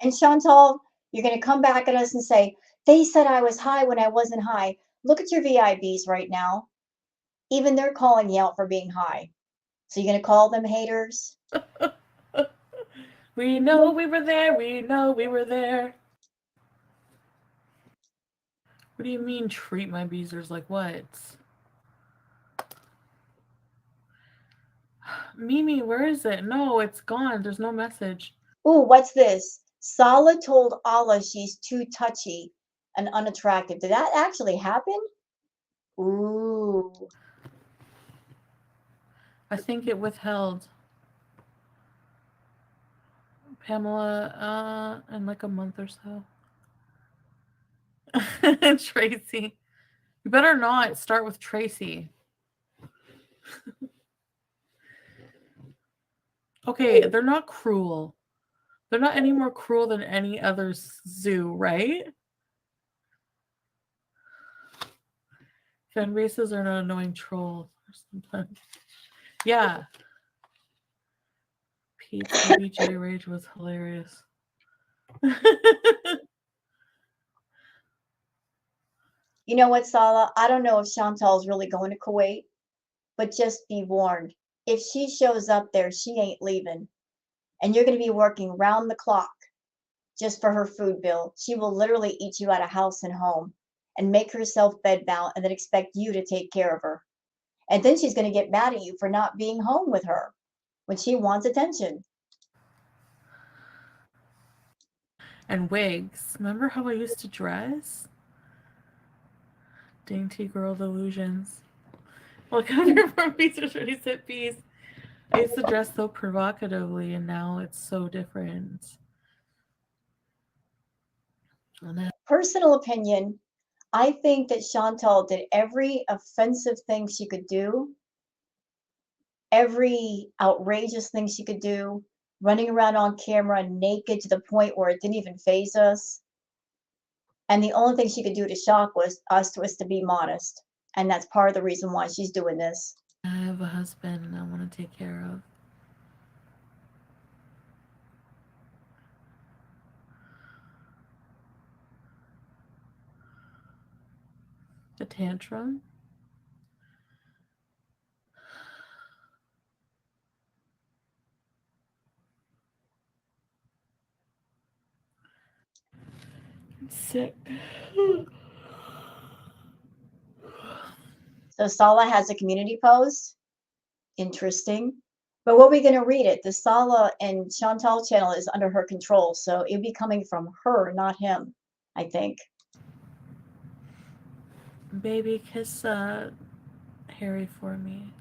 And Chantal, you're going to come back at us and say, they said I was high when I wasn't high. Look at your VIBs right now. Even they're calling you out for being high. So you're going to call them haters? We know we were there. We know we were there. What do you mean treat my beezers like what? Mimi, where is it? No, it's gone. There's no message. Ooh, what's this? Sala told Allah she's too touchy and unattractive. Did that actually happen? Ooh. I think it withheld Pamela in like a month or so. Tracy. You better not start with Tracy. Okay, they're not cruel. They're not any more cruel than any other zoo, right? Fan bases are not annoying trolls. Sometimes. Yeah. Pete's BBJ rage was hilarious. You know what, Sala? I don't know if Chantal's really going to Kuwait, but just be warned. If she shows up there, she ain't leaving. And you're going to be working round the clock just for her food bill. She will literally eat you out of house and home and make herself bedbound and then expect you to take care of her. And then she's going to get mad at you for not being home with her when she wants attention. And wigs. Remember how I used to dress? Dainty girl delusions. Look at her from Beeze already said Beeze. I used to dress so provocatively, and now it's so different. Personal opinion, I think that Chantal did every offensive thing she could do, every outrageous thing she could do, running around on camera naked to the point where it didn't even faze us. And the only thing she could do to shock was to be modest. And that's part of the reason why she's doing this. I have a husband I want to take care of. A tantrum? I'm sick. So Sala has a community post. Interesting. But what are we going to read it? The Sala and Chantal channel is under her control. So it'd be coming from her, not him, I think. Baby, kiss Harry for me.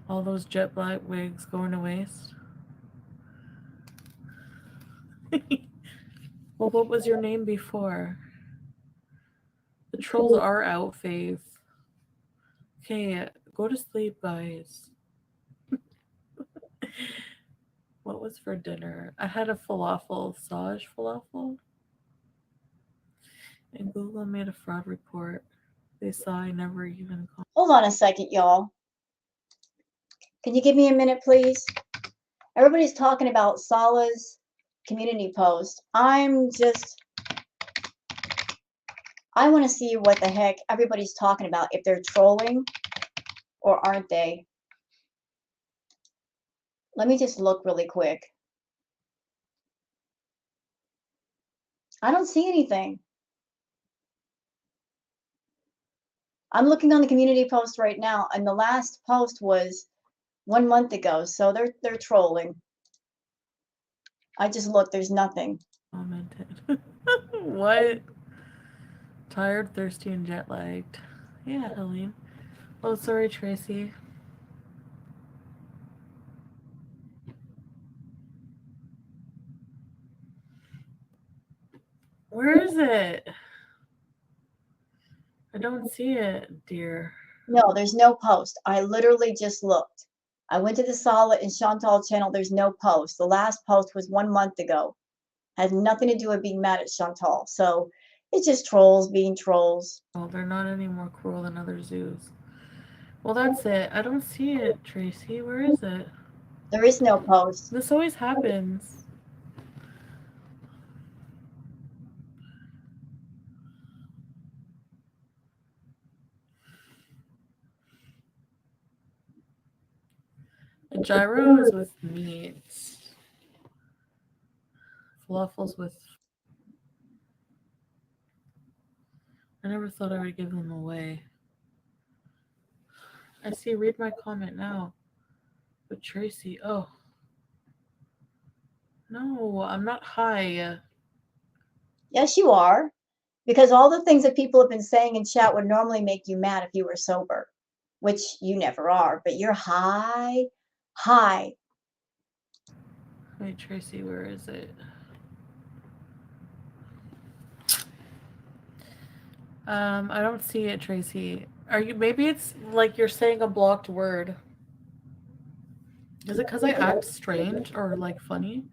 All those jet black wigs going to waste. Well, what was your name before? The trolls are out, Faith. Okay, go to sleep, guys. What was for dinner? I had a falafel, Saj falafel. And Google made a fraud report. They saw I never even called. Hold on a second, y'all. Can you give me a minute, please? Everybody's talking about Sala's community post. I want to see what the heck everybody's talking about, if they're trolling or aren't they. Let me just look really quick. I don't see anything. I'm looking on the community post right now, and the last post was 1 month ago, so they're trolling. I just looked, there's nothing. Commented. What? Tired, thirsty, and jet lagged. Yeah, Helene. Oh, sorry, Tracy. Where is it? I don't see it, dear. No, there's no post. I literally just looked. I went to the Solid and Chantal channel. There's no post. The last post was 1 month ago. Has nothing to do with being mad at Chantal. So it's just trolls being trolls. Oh, they're not any more cruel than other zoos. Well, that's it. I don't see it, Tracy. Where is it? There is no post. This always happens. A gyro is with meat. Falafels with. I never thought I would give them away. I see. Read my comment now. But Tracy, oh. No, I'm not high. Yes, you are. Because all the things that people have been saying in chat would normally make you mad if you were sober, which you never are. But you're high, high. Wait, Tracy, where is it? I don't see it, Tracy. Are you? Maybe it's like you're saying a blocked word. Is it because I act strange or like funny?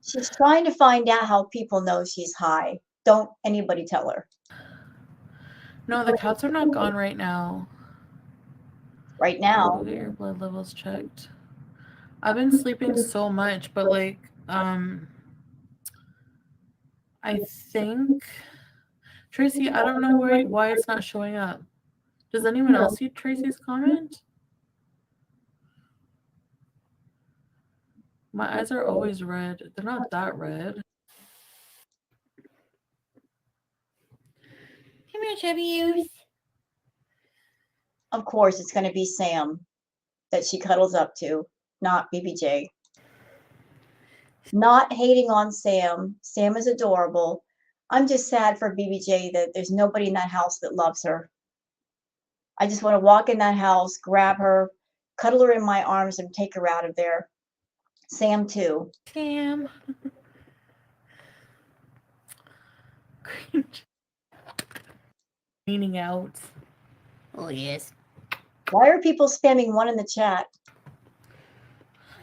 She's trying to find out how people know she's high. Don't anybody tell her. No, the cats are not gone right now. Right Go now. get your blood levels checked. I've been sleeping so much, but like, I think Tracy, I don't know why it's not showing up. Does anyone else see Tracy's comment? My eyes are always red. They're not that red. Come here, chubby youth. Of course, it's going to be Sam that she cuddles up to, not BBJ. Not hating on Sam. Sam is adorable. I'm just sad for BBJ that there's nobody in that house that loves her. I just want to walk in that house, grab her, cuddle her in my arms, and take her out of there. Sam, too. Sam. Cleaning out. Oh, yes. Why are people spamming one in the chat?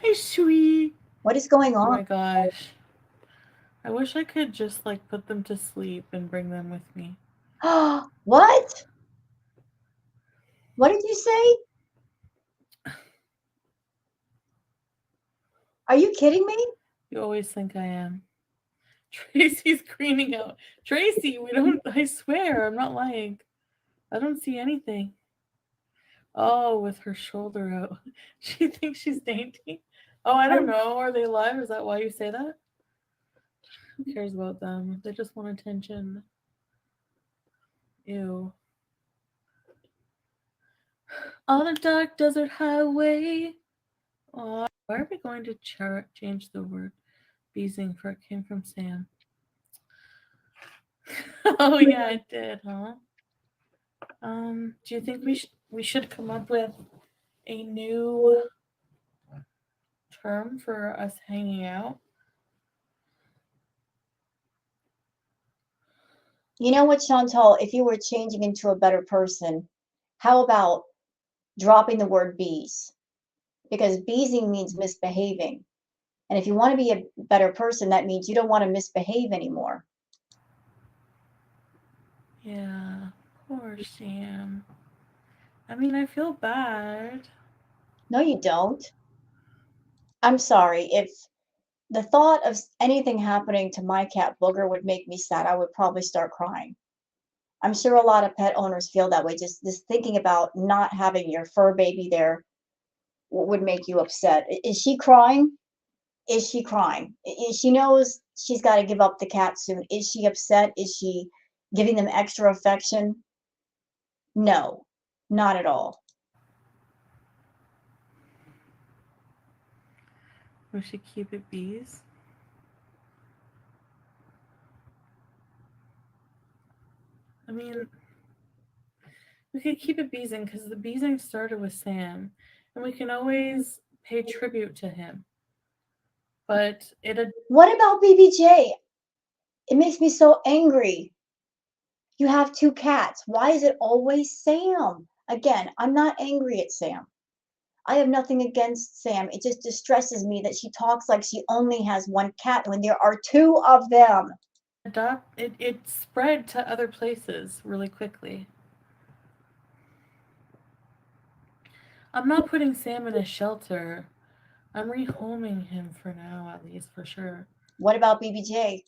Hi, sweet. What is going Oh my on? gosh. I wish I could just like put them to sleep and bring them with me. What? What did you say? Are you kidding me? You always think I am. Tracy's cleaning out. Tracy, we don't. I swear, I'm not lying. I don't see anything. Oh, with her shoulder out. She thinks she's dainty. Oh, I don't know. Are they live? Is that why you say that? Who cares about them? They just want attention. Ew. On a dark desert highway. Oh, why are we going to change the word beezing for it came from Sam? Oh yeah, it did, huh? Do you think we should come up with a new term for us hanging out? You know what, Chantal? If you were changing into a better person, how about dropping the word bees? Because beezing means misbehaving. And if you want to be a better person, that means you don't want to misbehave anymore. Yeah, poor Sam. I mean, I feel bad. No, you don't. I'm sorry. If the thought of anything happening to my cat Booger would make me sad, I would probably start crying. I'm sure a lot of pet owners feel that way. Just thinking about not having your fur baby there would make you upset. Is she crying? Is she crying? She knows she's got to give up the cat soon. Is she upset? Is she giving them extra affection? No, not at all. We should keep it bees. I mean, we could keep it beezing because the beezing started with Sam, and we can always pay tribute to him. But What about BBJ? It makes me so angry. You have two cats. Why is it always Sam? Again, I'm not angry at Sam. I have nothing against Sam. It just distresses me that she talks like she only has one cat when there are two of them. it spread to other places really quickly. I'm not putting Sam in a shelter. I'm rehoming him for now, at least for sure. What about BBJ?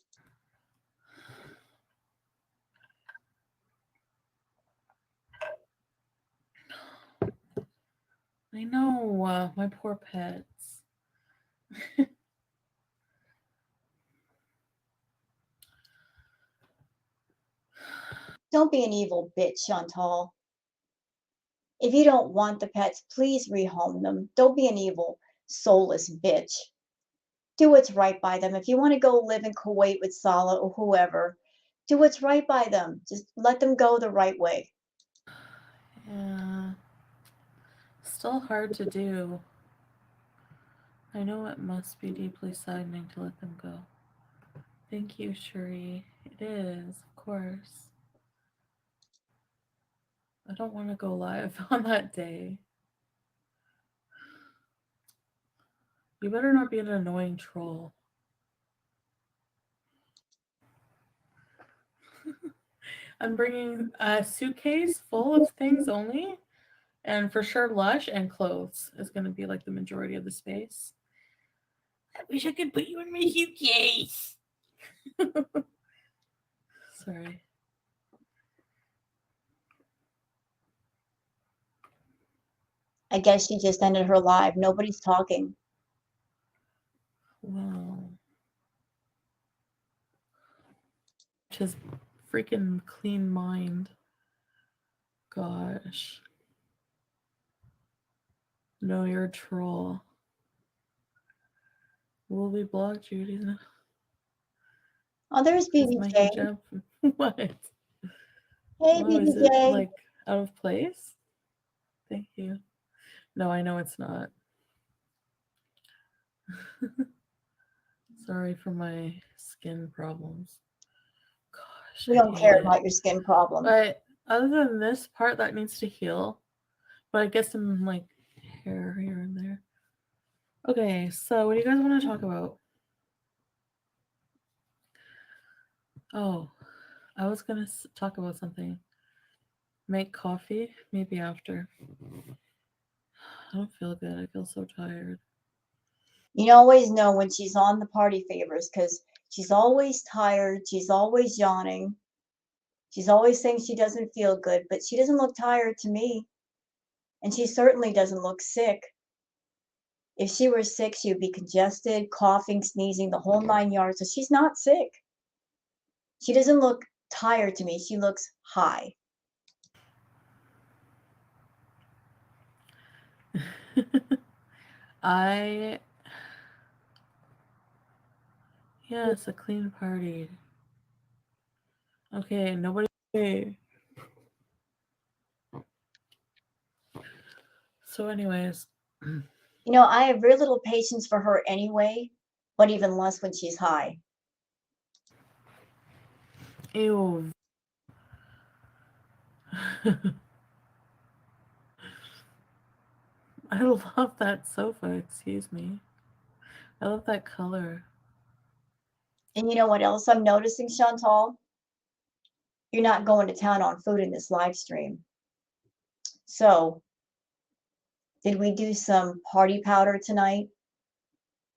I know, my poor pets. Don't be an evil bitch, Chantal. If you don't want the pets, please rehome them. Don't be an evil, soulless bitch. Do what's right by them. If you want to go live in Kuwait with Salah or whoever, do what's right by them. Just let them go the right way. Yeah, still hard to do. I know it must be deeply saddening to let them go. Thank you, Cherie. It is, of course. I don't want to go live on that day. You better not be an annoying troll. I'm bringing a suitcase full of things only, and for sure, lush and clothes is going to be like the majority of the space. I wish I could put you in my suitcase. Sorry. I guess she just ended her live. Nobody's talking. Wow. His freaking clean mind. Gosh. No, you're a troll. Will we block Judy's? Oh, there's Is my BBJ. hijab? What? Hey, Wow, is it BBJ. like out of place? Thank you. No, I know it's not. Sorry for my skin problems. Gosh, We I don't hate care it. about your skin problem. But other than this part that needs to heal, but I guess some like hair here and there. Okay, so what do you guys want to talk about? Oh, I was gonna talk about something. Make coffee, maybe after. I don't feel good. I feel so tired. You always know when she's on the party favors because she's always tired. She's always yawning. She's always saying she doesn't feel good, but she doesn't look tired to me. And she certainly doesn't look sick. If she were sick, she would be congested, coughing, sneezing, the whole 9 yards. So she's not sick. She doesn't look tired to me. She looks high. I yes, a clean party. Okay, nobody. Okay. So, anyways, I have very little patience for her anyway, but even less when she's high. ew. I love that sofa. Excuse me. I love that color. And you know what else I'm noticing, Chantal? You're not going to town on food in this live stream. So, did we do some party powder tonight?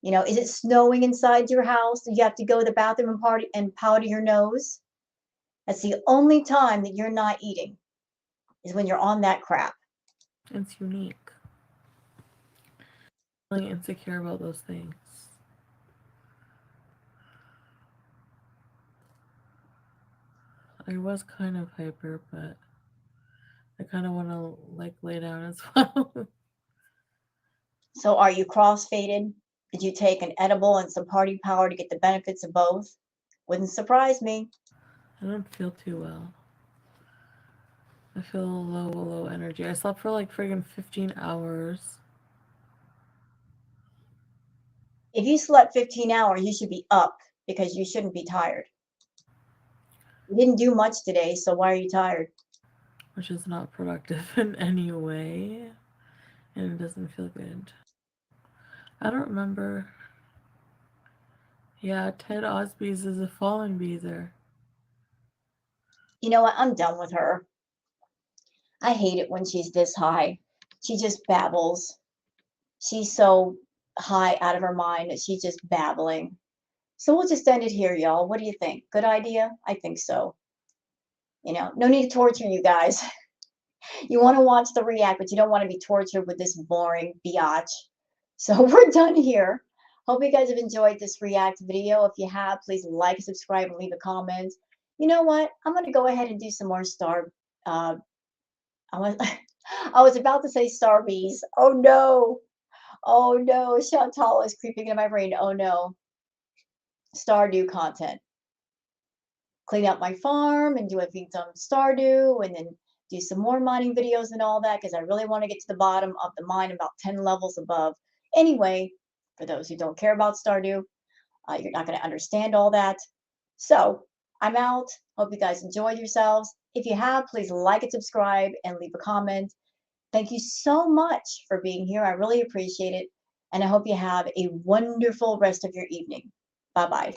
Is it snowing inside your house? Do you have to go to the bathroom and party and powder your nose? That's the only time that you're not eating is when you're on that crap. It's unique. I'm really insecure about those things. I was kind of hyper, but I kind of want to like lay down as well. So are you crossfaded? Did you take an edible and some party power to get the benefits of both? Wouldn't surprise me. I don't feel too well. I feel low energy. I slept for like friggin' 15 hours. If you slept 15 hours, you should be up because you shouldn't be tired. You didn't do much today, so why are you tired? Which is not productive in any way. And it doesn't feel good. I don't remember. Yeah, Ted Osby's is a fallen beezer. You know what? I'm done with her. I hate it when she's this high. She just babbles. She's so high out of her mind that she's just babbling. So we'll just end it here, y'all. What do you think? Good idea? I think so. No need to torture you guys. You want to watch the react, but you don't want to be tortured with this boring biatch. So we're done here. Hope you guys have enjoyed this react video. If you have, please like, subscribe, and leave a comment. You know what? I'm going to go ahead and do some more I was, I was about to say star bees. Oh no. Oh no. Chantal is creeping in my brain. Oh no. Stardew content. Clean up my farm and do a feed some Stardew and then do some more mining videos and all that because I really want to get to the bottom of the mine about 10 levels above. Anyway, for those who don't care about Stardew, you're not going to understand all that. So I'm out. Hope you guys enjoyed yourselves. If you have, please like and subscribe and leave a comment. Thank you so much for being here. I really appreciate it. And I hope you have a wonderful rest of your evening. Bye-bye.